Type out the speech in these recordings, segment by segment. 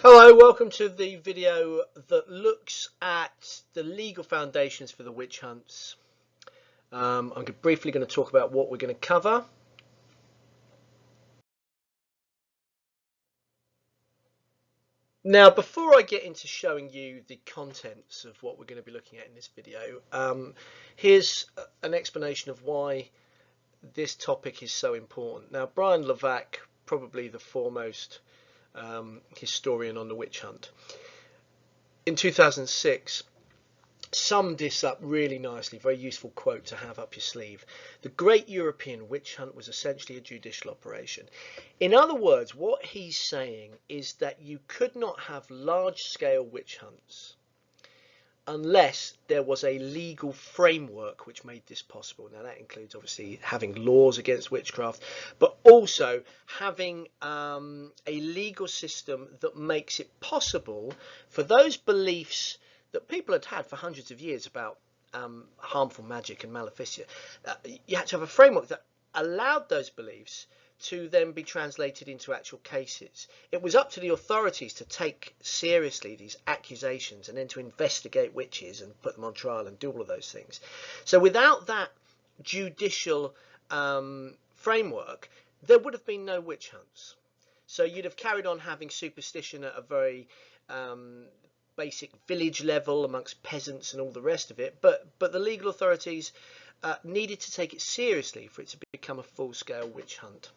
Hello, welcome to the video that looks at the legal foundations for the witch hunts. I'm briefly going to talk about what we're going to cover. Now, before I get into showing you the contents of what we're going to be looking at in this video, here's an explanation of why this topic is so important. Now, Brian Levac, probably the foremost historian on the witch hunt, in 2006 summed this up really nicely. Very useful quote to have up your sleeve. The great European witch hunt was essentially a judicial operation. In other words, what he's saying is that you could not have large-scale witch hunts unless there was a legal framework which made this possible. Now that includes obviously having laws against witchcraft, but also having a legal system that makes it possible for those beliefs that people had for hundreds of years about harmful magic and maleficia. You had to have a framework that allowed those beliefs to then be translated into actual cases. It was up to the authorities to take seriously these accusations and then to investigate witches and put them on trial and do all of those things. So without that judicial framework, there would have been no witch hunts. So you'd have carried on having superstition at a very basic village level amongst peasants and all the rest of it, but the legal authorities needed to take it seriously for it to become a full-scale witch hunt.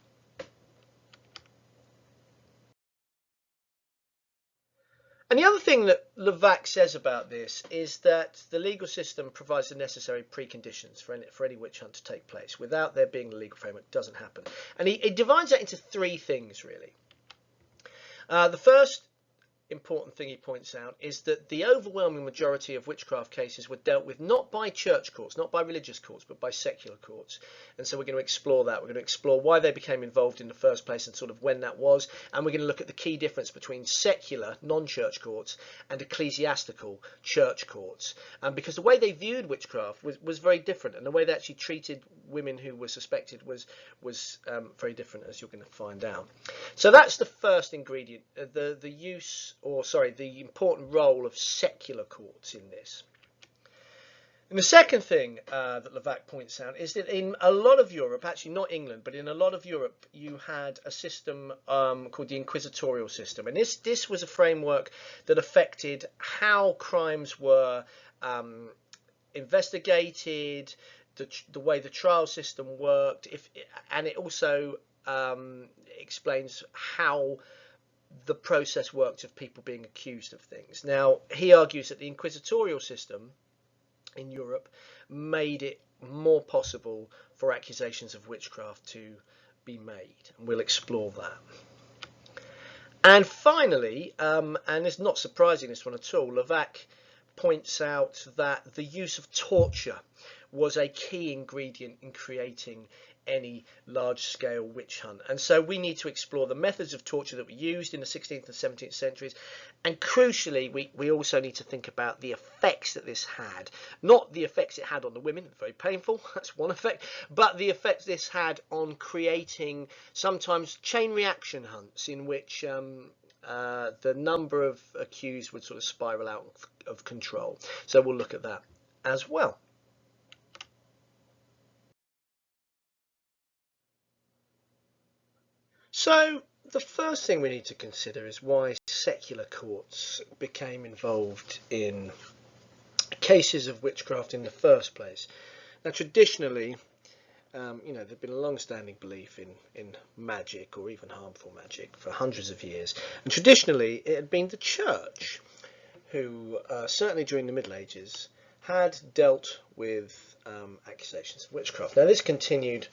And the other thing that Levac says about this is that the legal system provides the necessary preconditions for any witch hunt to take place. Without there being the legal framework, it doesn't happen. And he divides that into three things, really. The first important thing he points out is that the overwhelming majority of witchcraft cases were dealt with not by church courts, not by religious courts, but by secular courts. And so we're going to explore that. We're going to explore why they became involved in the first place and sort of when that was. And we're going to look at the key difference between secular, non-church courts and ecclesiastical church courts. Because the way they viewed witchcraft was very different, and the way they actually treated women who were suspected was very different, as you're going to find out. So that's the first ingredient, the important role of secular courts in this. And the second thing that Levac points out is that in a lot of Europe, actually not England, but in a lot of Europe, you had a system called the inquisitorial system. And this was a framework that affected how crimes were investigated, the way the trial system worked, and it also explains how the process worked of people being accused of things. Now, he argues that the inquisitorial system in Europe made it more possible for accusations of witchcraft to be made, and we'll explore that. And finally, and it's not surprising this one at all, Levac points out that the use of torture was a key ingredient in creating any large-scale witch hunt. And so we need to explore the methods of torture that were used in the 16th and 17th centuries, and crucially we also need to think about the effects that this had. Not the effects it had on the women, very painful, that's one effect, but the effects this had on creating sometimes chain reaction hunts in which the number of accused would sort of spiral out of control. So we'll look at that as well. So the first thing we need to consider is why secular courts became involved in cases of witchcraft in the first place. Now, traditionally, there'd been a long-standing belief in magic, or even harmful magic, for hundreds of years. And traditionally, it had been the church who, certainly during the Middle Ages, had dealt with accusations of witchcraft. Now, this continued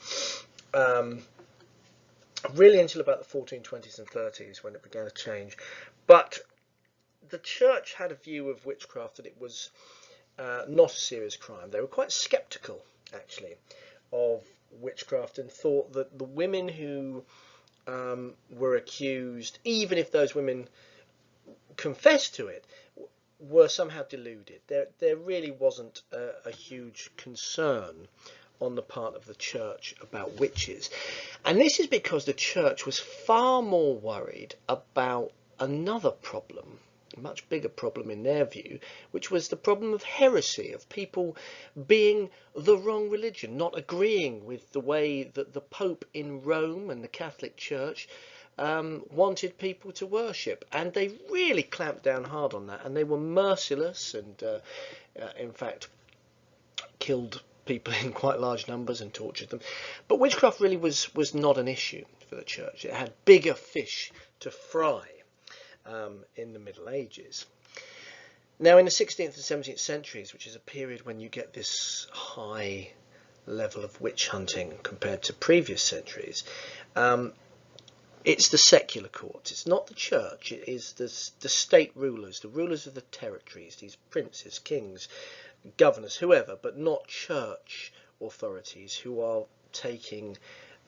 really until about the 1420s and 30s, when it began to change. But the church had a view of witchcraft that it was not a serious crime. They were quite sceptical, actually, of witchcraft, and thought that the women who were accused, even if those women confessed to it, were somehow deluded. There really wasn't a huge concern on the part of the church about witches. And this is because the church was far more worried about another problem, a much bigger problem in their view, which was the problem of heresy, of people being the wrong religion, not agreeing with the way that the Pope in Rome and the Catholic Church wanted people to worship. And they really clamped down hard on that, and they were merciless and in fact killed people in quite large numbers and tortured them. But witchcraft really was not an issue for the church. It had bigger fish to fry in the Middle Ages. Now, in the 16th and 17th centuries, which is a period when you get this high level of witch hunting compared to previous centuries, it's the secular courts. It's not the church. It is the state rulers, the rulers of the territories, these princes, kings, governors, whoever, but not church authorities, who are taking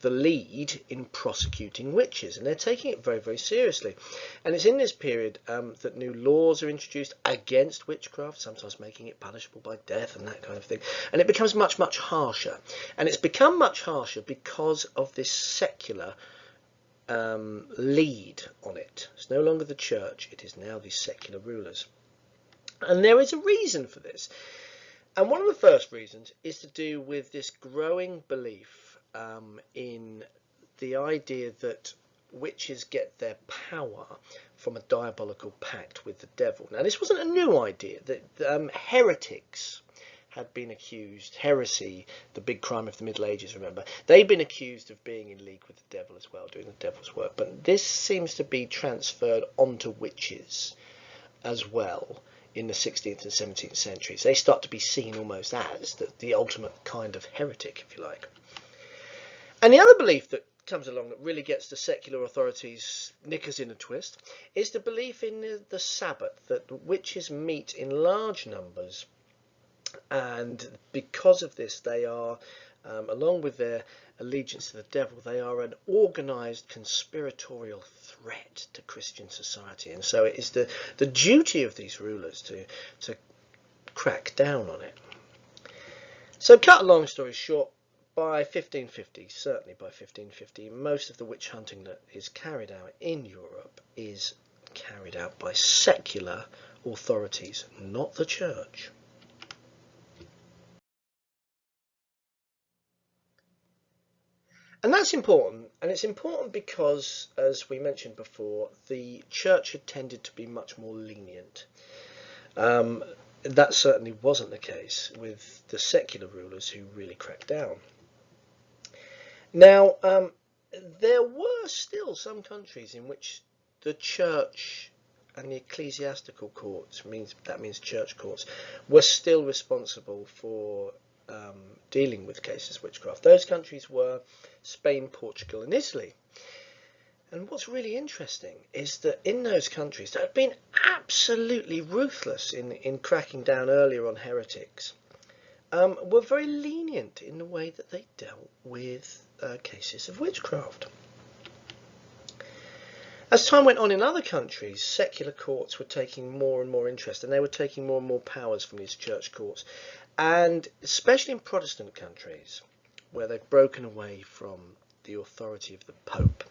the lead in prosecuting witches, and they're taking it very, very seriously. And it's in this period that new laws are introduced against witchcraft, sometimes making it punishable by death and that kind of thing, and it becomes much, much harsher. And it's become much harsher because of this secular lead on it. It's no longer the church, it is now these secular rulers. And there is a reason for this. And one of the first reasons is to do with this growing belief in the idea that witches get their power from a diabolical pact with the devil. Now, this wasn't a new idea. That heretics had been accused, heresy, the big crime of the Middle Ages, remember, they'd been accused of being in league with the devil as well, doing the devil's work. But this seems to be transferred onto witches as well in the 16th and 17th centuries. They start to be seen almost as the ultimate kind of heretic, if you like. And the other belief that comes along that really gets the secular authorities' knickers in a twist is the belief in the Sabbath, that witches meet in large numbers, and because of this they are, along with their allegiance to the devil, they are an organised conspiratorial threat to Christian society. And so it is the duty of these rulers to crack down on it. So, cut a long story short, by 1550, certainly by 1550, most of the witch hunting that is carried out in Europe is carried out by secular authorities, not the church. And that's important, and it's important because, as we mentioned before, the church had tended to be much more lenient. That certainly wasn't the case with the secular rulers who really cracked down. Now, there were still some countries in which the church and the ecclesiastical courts, that means church courts, were still responsible for dealing with cases of witchcraft. Those countries were Spain, Portugal, and Italy. And what's really interesting is that in those countries that had been absolutely ruthless in cracking down earlier on heretics, were very lenient in the way that they dealt with cases of witchcraft. As time went on in other countries, secular courts were taking more and more interest, and they were taking more and more powers from these church courts. And especially in Protestant countries, where they've broken away from the authority of the Pope,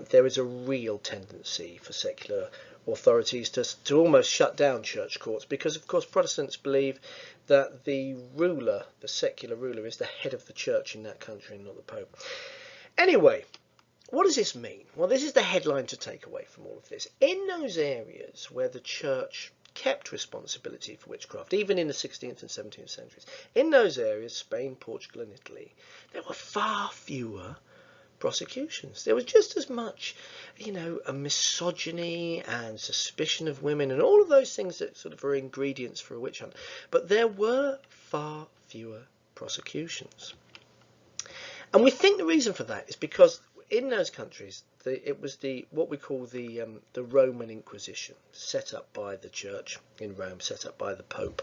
there is a real tendency for secular authorities to almost shut down church courts, because of course Protestants believe that the ruler, the secular ruler, is the head of the church in that country and not the Pope. Anyway, what does this mean? Well, this is the headline to take away from all of this. In those areas where the church kept responsibility for witchcraft, even in the 16th and 17th centuries, in those areas, Spain, Portugal and Italy, there were far fewer prosecutions. There was just as much, a misogyny and suspicion of women and all of those things that sort of are ingredients for a witch hunt. But there were far fewer prosecutions. And we think the reason for that is because in those countries, it was what we call the Roman Inquisition, set up by the church in Rome, set up by the Pope.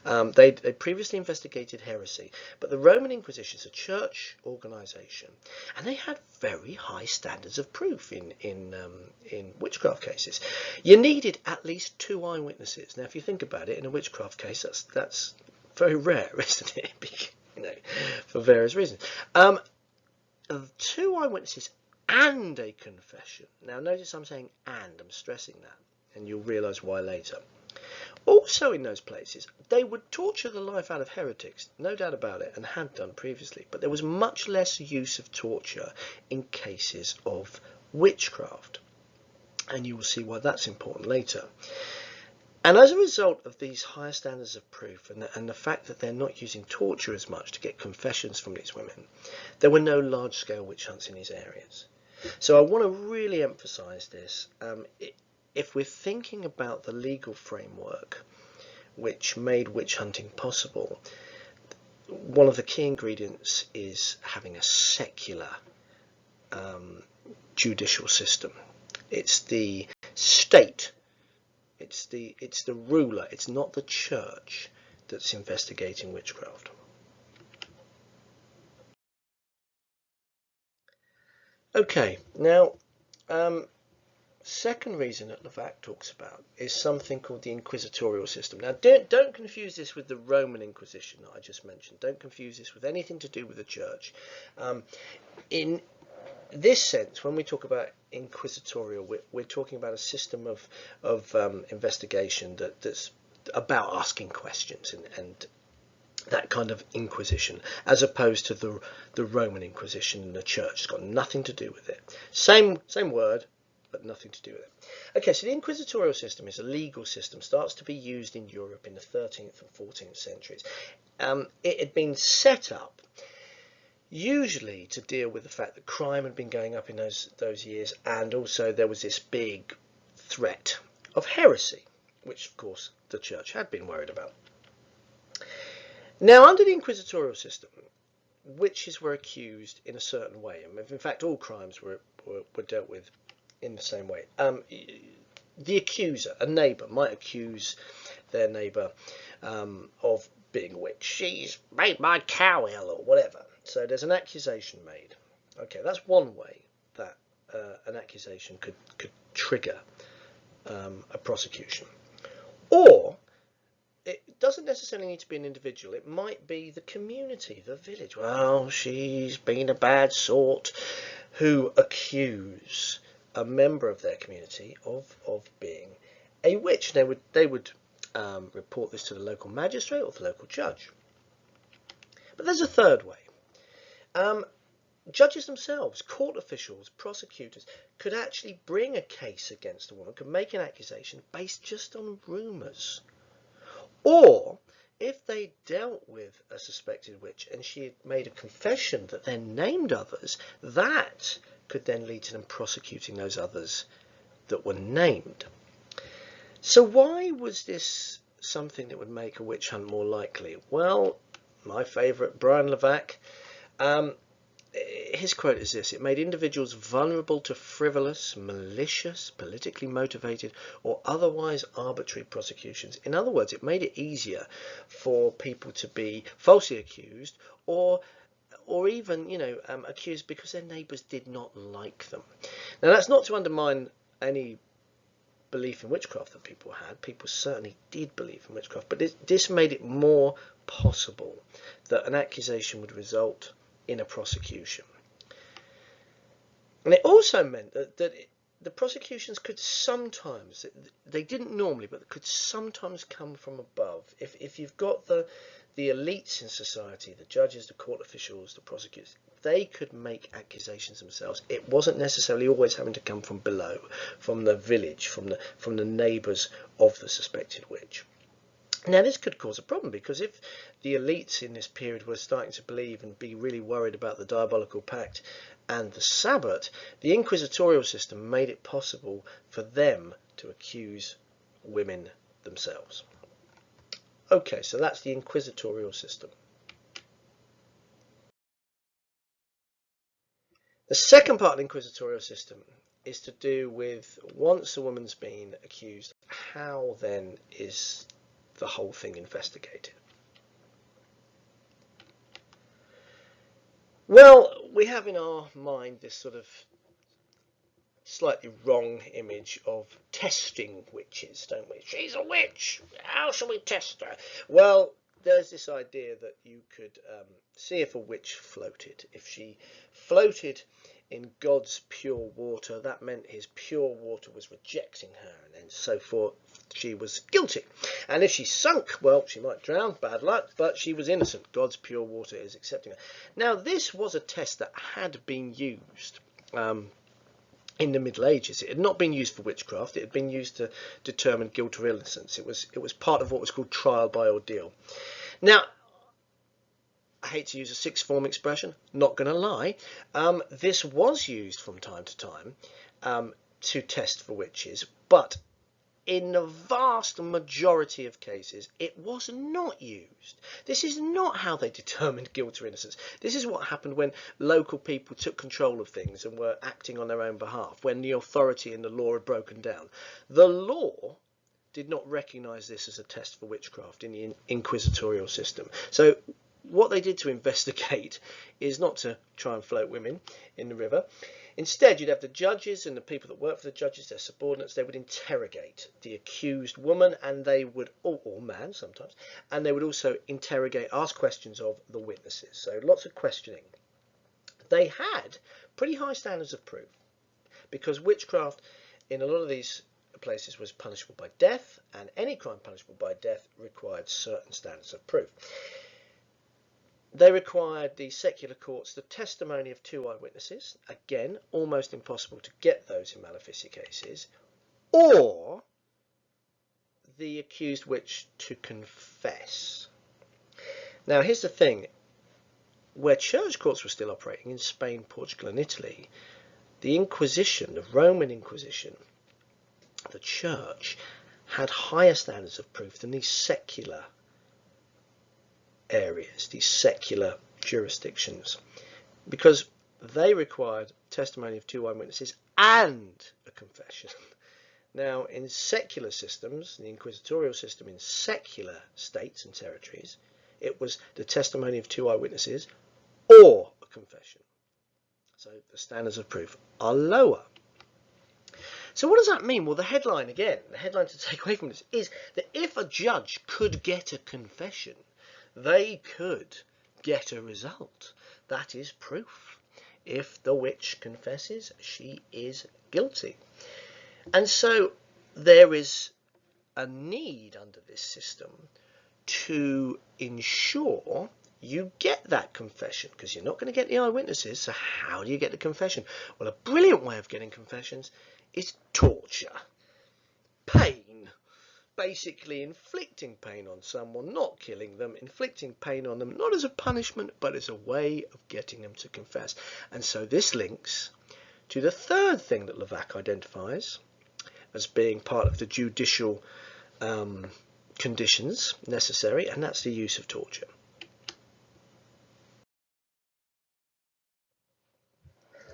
They previously investigated heresy, but the Roman Inquisition is a church organisation, and they had very high standards of proof in witchcraft cases. You needed at least 2 eyewitnesses. Now, if you think about it, in a witchcraft case, that's very rare, isn't it? For various reasons. 2 eyewitnesses and a confession. Now notice I'm saying and, I'm stressing that, and you'll realise why later. Also in those places, they would torture the life out of heretics, no doubt about it, and had done previously, but there was much less use of torture in cases of witchcraft. And you will see why that's important later. And as a result of these higher standards of proof and the fact that they're not using torture as much to get confessions from these women, there were no large-scale witch hunts in these areas. So I want to really emphasise this. If we're thinking about the legal framework which made witch hunting possible, one of the key ingredients is having a secular judicial system. It's the state, it's the ruler, it's not the church that's investigating witchcraft. Okay, now second reason that Lavac talks about is something called the inquisitorial system. Now don't confuse this with the Roman Inquisition that I just mentioned. Don't confuse this with anything to do with the church. In this sense, when we talk about inquisitorial, we're talking about a system of investigation that's about asking questions and that kind of inquisition, as opposed to the Roman Inquisition and the church. It's got nothing to do with it. Same word, but nothing to do with it. Okay, so the inquisitorial system is a legal system, starts to be used in Europe in the 13th and 14th centuries. It had been set up usually to deal with the fact that crime had been going up in those years, and also there was this big threat of heresy, which of course the church had been worried about. Now, under the inquisitorial system, witches were accused in a certain way. In fact, all crimes were dealt with in the same way. The accuser, a neighbour, might accuse their neighbour of being a witch. She's made my cow ill, or whatever. So there's an accusation made. Okay, that's one way that an accusation could trigger a prosecution. Or it doesn't necessarily need to be an individual. It might be the community, the village. Well, she's been a bad sort, who accuse a member of their community of being a witch. They would report this to the local magistrate or the local judge. But there's a third way. Judges themselves, court officials, prosecutors could actually bring a case against a woman, could make an accusation based just on rumours. Or, if they dealt with a suspected witch and she had made a confession that then named others, that could then lead to them prosecuting those others that were named. So why was this something that would make a witch hunt more likely? Well, my favourite, Brian Lavac, his quote is this: "It made individuals vulnerable to frivolous, malicious, politically motivated, or otherwise arbitrary prosecutions." In other words, it made it easier for people to be falsely accused or even, accused because their neighbours did not like them. Now, that's not to undermine any belief in witchcraft that people had. People certainly did believe in witchcraft, but this made it more possible that an accusation would result in a prosecution. And it also meant that the prosecutions could sometimes, they didn't normally, but could sometimes come from above. If you've got the elites in society, the judges, the court officials, the prosecutors, they could make accusations themselves. It wasn't necessarily always having to come from below, from the village, from the neighbours of the suspected witch. Now, this could cause a problem, because if the elites in this period were starting to believe and be really worried about the diabolical pact and the Sabbat, the inquisitorial system made it possible for them to accuse women themselves. Okay, so that's the inquisitorial system. The second part of the inquisitorial system is to do with, once a woman's been accused, how then is the whole thing investigated? Well, we have in our mind this sort of slightly wrong image of testing witches, don't we? She's a witch! How shall we test her? Well, there's this idea that you could see if a witch floated. If she floated in God's pure water, that meant his pure water was rejecting her, and then so forth. She was guilty. And if she sunk, well, she might drown, bad luck, but she was innocent. God's pure water is accepting her. Now, this was a test that had been used in the Middle Ages. It had not been used for witchcraft. It had been used to determine guilt or innocence. It was part of what was called trial by ordeal. Now, I hate to use a sixth form expression, not going to lie. This was used from time to time to test for witches, but in the vast majority of cases, it was not used. This is not how they determined guilt or innocence. This is what happened when local people took control of things and were acting on their own behalf, when the authority and the law had broken down. The law did not recognise this as a test for witchcraft in the inquisitorial system. So what they did to investigate is not to try and float women in the river. Instead, you'd have the judges and the people that work for the judges, their subordinates. They would interrogate the accused woman, and they would, or man sometimes, and they would also interrogate, ask questions of the witnesses. So lots of questioning. They had pretty high standards of proof, because witchcraft in a lot of these places was punishable by death, and any crime punishable by death required certain standards of proof. They required the secular courts the testimony of 2 eyewitnesses, again, almost impossible to get those in maleficia cases, or the accused witch to confess. Now, here's the thing. Where church courts were still operating in Spain, Portugal and Italy, the Inquisition, the Roman Inquisition, the church, had higher standards of proof than these secular areas, these secular jurisdictions, because they required testimony of 2 eyewitnesses and a confession. Now, in secular systems, the inquisitorial system in secular states and territories, it was the testimony of 2 eyewitnesses or a confession. So the standards of proof are lower. So what does that mean? Well, the headline to take away from this is that if a judge could get a confession, they could get a result. That is proof. If the witch confesses, she is guilty. And so there is a need under this system to ensure you get that confession, because you're not going to get the eyewitnesses. So how do you get the confession? Well, a brilliant way of getting confessions is torture, pain. Basically inflicting pain on someone, not killing them, inflicting pain on them, not as a punishment, but as a way of getting them to confess. And so this links to the third thing that Levac identifies as being part of the judicial conditions necessary, and that's the use of torture.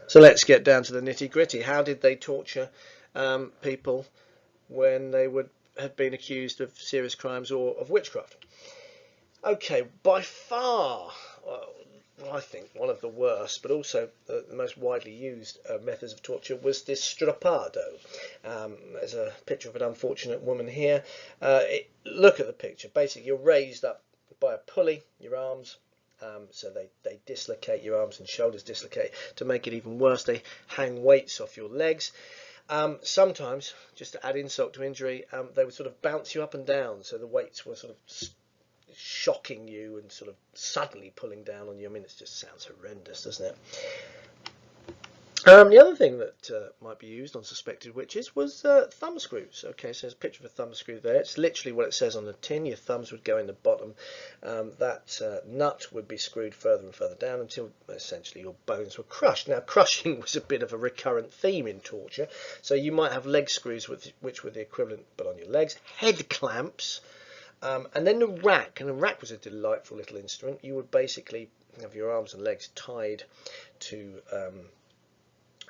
So let's get down to the nitty-gritty. How did they torture people when they had been accused of serious crimes or of witchcraft? Okay, by far, I think one of the worst, but also the most widely used methods of torture was this strappado. There's a picture of an unfortunate woman here. Look at the picture. Basically, you're raised up by a pulley, your arms. So they dislocate your arms and shoulders, dislocate. To make it even worse, they hang weights off your legs. Sometimes, just to add insult to injury, they would sort of bounce you up and down, so the weights were sort of shocking you and sort of suddenly pulling down on you. I mean, it just sounds horrendous, doesn't it? The other thing that might be used on suspected witches was thumb screws. Okay, so there's a picture of a thumb screw there. It's literally what it says on the tin. Your thumbs would go in the bottom. That nut would be screwed further and further down until essentially your bones were crushed. Now, crushing was a bit of a recurrent theme in torture. So you might have leg screws, which were the equivalent, but on your legs. Head clamps. And then the rack. And the rack was a delightful little instrument. You would basically have your arms and legs tied to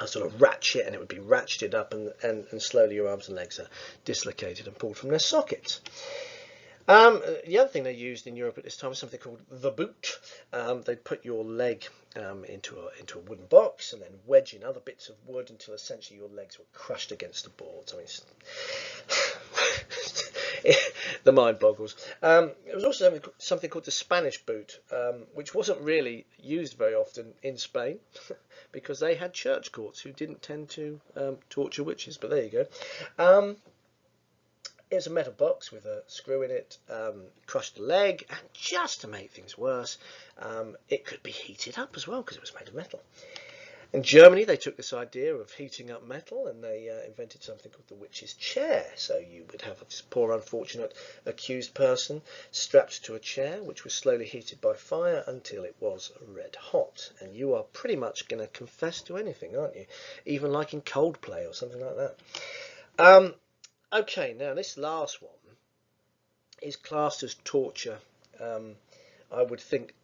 a sort of ratchet, and it would be ratcheted up, and slowly your arms and legs are dislocated and pulled from their sockets. The other thing they used in Europe at this time was something called the boot. They'd put your leg into a wooden box and then wedge in other bits of wood until essentially your legs were crushed against the boards. I mean, the mind boggles. There was also something called the Spanish boot, which wasn't really used very often in Spain because they had church courts who didn't tend to torture witches. But there you go. It was a metal box with a screw in it, crushed the leg, and just to make things worse, it could be heated up as well because it was made of metal. In Germany, they took this idea of heating up metal and they invented something called the witch's chair. So you would have this poor unfortunate accused person strapped to a chair which was slowly heated by fire until it was red hot. And you are pretty much going to confess to anything, aren't you? Even like in Coldplay or something like that. Okay, now this last one is classed as torture, I would think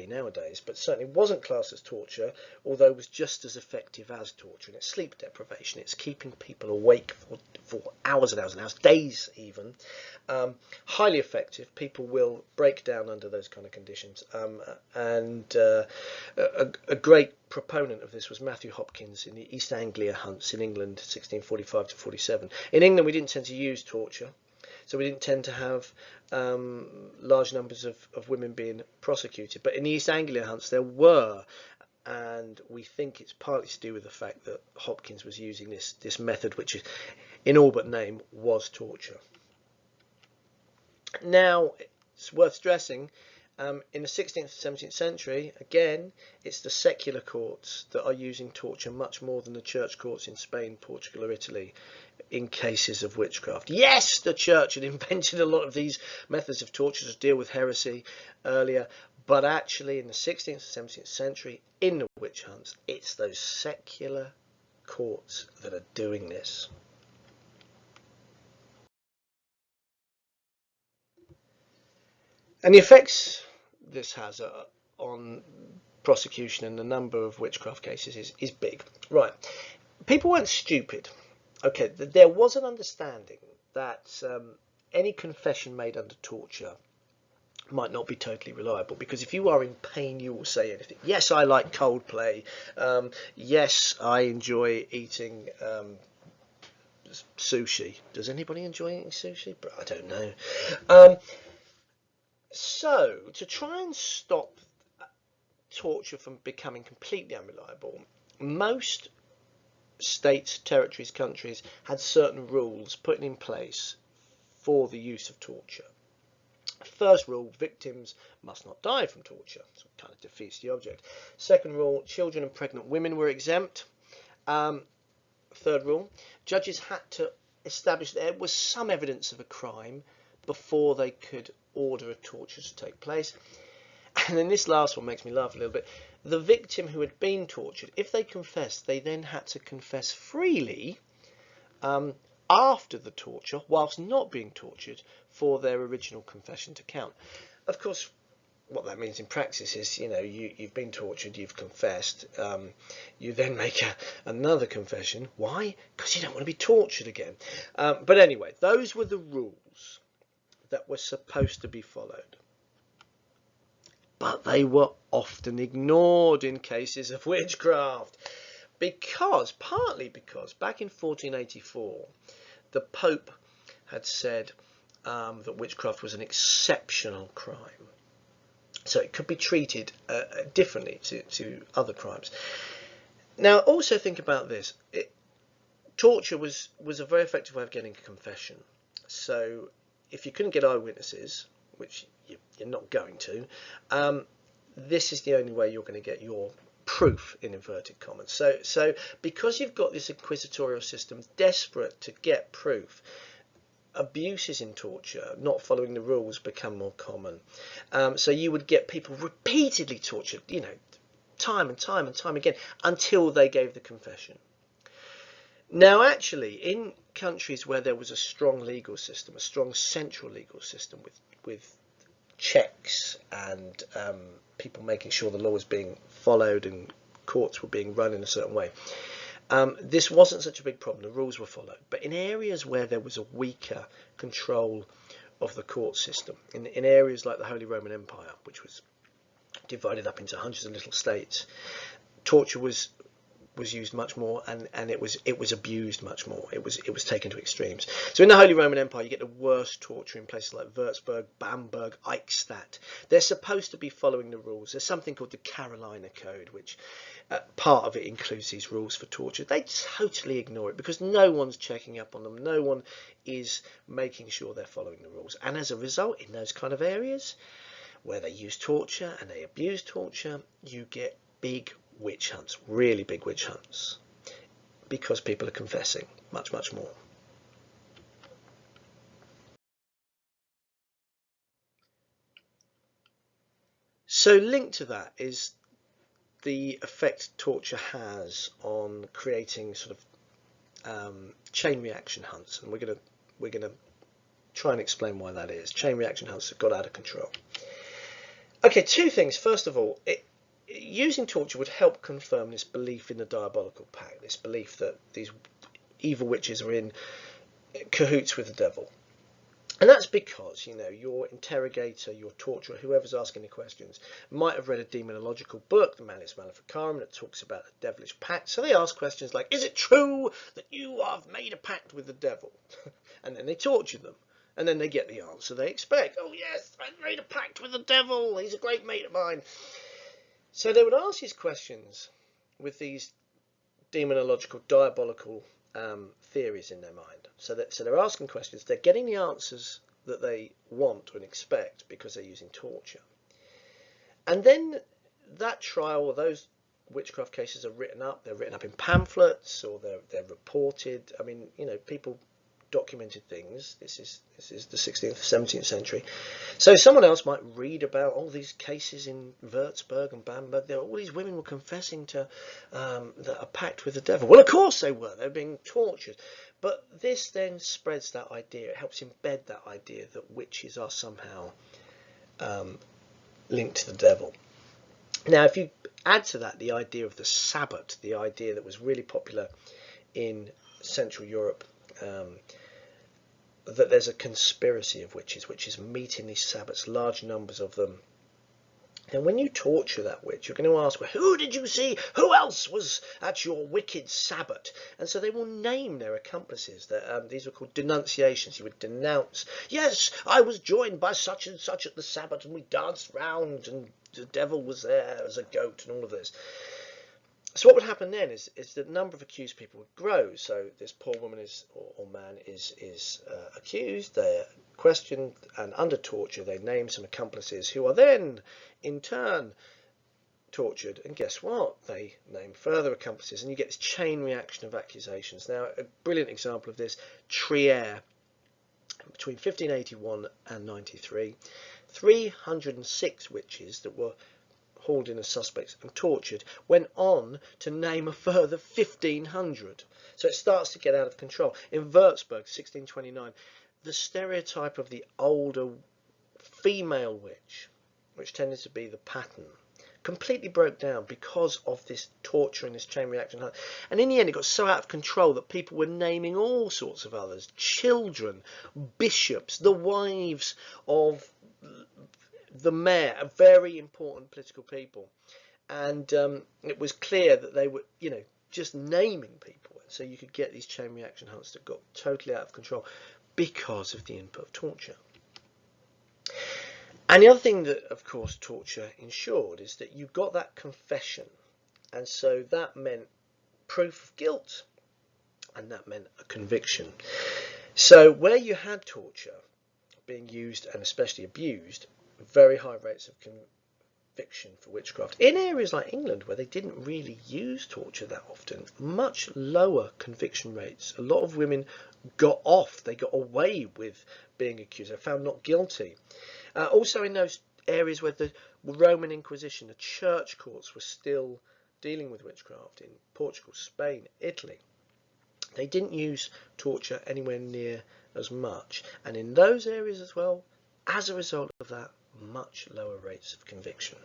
nowadays, but certainly wasn't classed as torture, although it was just as effective as torture, and it's sleep deprivation. It's keeping people awake for hours and hours and hours, days even. Highly effective. People will break down under those kind of conditions, and a great proponent of this was Matthew Hopkins in the East Anglia hunts in England, 1645 to 47. In England, we didn't tend to use torture. So we didn't tend to have large numbers of women being prosecuted. But in the East Anglia hunts, there were. And we think it's partly to do with the fact that Hopkins was using this method, which is, in all but name, was torture. Now, it's worth stressing, in the 16th and 17th century, again, it's the secular courts that are using torture much more than the church courts in Spain, Portugal or Italy in cases of witchcraft. Yes, the church had invented a lot of these methods of torture to deal with heresy earlier, but actually in the 16th and 17th century, in the witch hunts, it's those secular courts that are doing this. And the effects this has on prosecution and the number of witchcraft cases is big. Right. People weren't stupid. Okay, there was an understanding that any confession made under torture might not be totally reliable, because if you are in pain, you will say anything. Yes, I like Coldplay. Yes, I enjoy eating sushi. Does anybody enjoy eating sushi? I don't know. So, to try and stop torture from becoming completely unreliable, most states, territories, countries had certain rules put in place for the use of torture. First rule, victims must not die from torture. So it kind of defeats the object. Second rule, children and pregnant women were exempt. Third rule, judges had to establish there was some evidence of a crime before they could order a torture to take place. And then this last one makes me laugh a little bit. The victim who had been tortured, if they confessed, they then had to confess freely after the torture, whilst not being tortured, for their original confession to count. Of course, what that means in practice is, you've been tortured, you've confessed, you then make another confession. Why? Because you don't want to be tortured again. But anyway, those were the rules that were supposed to be followed. But they were often ignored in cases of witchcraft. Partly because back in 1484, the Pope had said that witchcraft was an exceptional crime. So it could be treated differently to other crimes. Now, also think about this. Torture was a very effective way of getting a confession. So if you couldn't get eyewitnesses, which you're not going to, this is the only way you're going to get your proof, in inverted commas. So because you've got this inquisitorial system desperate to get proof, abuses in torture, not following the rules, become more common. So you would get people repeatedly tortured, time and time and time again, until they gave the confession. Now, actually, in countries where there was a strong legal system, a strong central legal system with checks and people making sure the law was being followed and courts were being run in a certain way, this wasn't such a big problem. The rules were followed. But in areas where there was a weaker control of the court system. In areas like the Holy Roman Empire, which was divided up into hundreds of little states, torture was used much more, and it was abused much more. It was taken to extremes. So in the Holy Roman Empire, you get the worst torture in places like Würzburg, Bamberg, Eichstätt. They're supposed to be following the rules. There's something called the Carolina Code, which part of it includes these rules for torture. They totally ignore it because no one's checking up on them. No one is making sure they're following the rules. And as a result, in those kind of areas where they use torture and they abuse torture, you get big witch hunts, really big witch hunts, because people are confessing much more. So linked to that is the effect torture has on creating sort of chain reaction hunts, and we're gonna try and explain why that is. Chain reaction hunts have got out of control. Okay, two things. First of all, using torture would help confirm this belief in the diabolical pact, this belief that these evil witches are in cahoots with the devil. And that's because, your interrogator, your torturer, whoever's asking the questions, might have read a demonological book, the Malleus Maleficarum, that talks about the devilish pact. So they ask questions like, is it true that you have made a pact with the devil? And then they torture them. And then they get the answer they expect. Oh yes, I made a pact with the devil. He's a great mate of mine. So they would ask these questions with these demonological, diabolical theories in their mind. So they're asking questions. They're getting the answers that they want and expect because they're using torture. And then that trial, or those witchcraft cases, are written up. They're written up in pamphlets, or they're reported. I mean, people documented things. This is the 16th, 17th century. So someone else might read about all these cases in Würzburg and Bamberg. All these women were confessing to a pact with the devil. Well, of course they were. They were being tortured. But this then spreads that idea. It helps embed that idea that witches are somehow linked to the devil. Now, if you add to that the idea of the Sabbat, the idea that was really popular in Central Europe, that there's a conspiracy of witches meet in these Sabbats, large numbers of them. And when you torture that witch, you're going to ask, well, who did you see? Who else was at your wicked Sabbat? And so they will name their accomplices. These were called denunciations. You would denounce, yes, I was joined by such and such at the Sabbat, and we danced round, and the devil was there as a goat, and all of this. So what would happen then is the number of accused people would grow. So this poor woman or man is accused, they're questioned, and under torture they name some accomplices who are then in turn tortured. And guess what? They name further accomplices, and you get this chain reaction of accusations. Now, a brilliant example of this, Trier, between 1581 and 93, 306 witches that were hauled in as suspects and tortured went on to name a further 1,500. So it starts to get out of control. In Würzburg, 1629, the stereotype of the older female witch, which tended to be the pattern, completely broke down because of this torture and this chain reaction. And in the end, it got so out of control that people were naming all sorts of others, children, bishops, the wives of the mayor, are very important political people, and it was clear that they were, just naming people, so you could get these chain reaction hunts that got totally out of control because of the input of torture. And the other thing that, of course, torture ensured is that you got that confession, and so that meant proof of guilt, and that meant a conviction. So where you had torture being used and especially abused, very high rates of conviction for witchcraft. In areas like England, where they didn't really use torture that often, much lower conviction rates. A lot of women got off, they got away with being accused, they found not guilty. Also in those areas where the Roman Inquisition, the church courts, were still dealing with witchcraft, in Portugal, Spain, Italy, they didn't use torture anywhere near as much. And in those areas as well, as a result of that, much lower rates of conviction.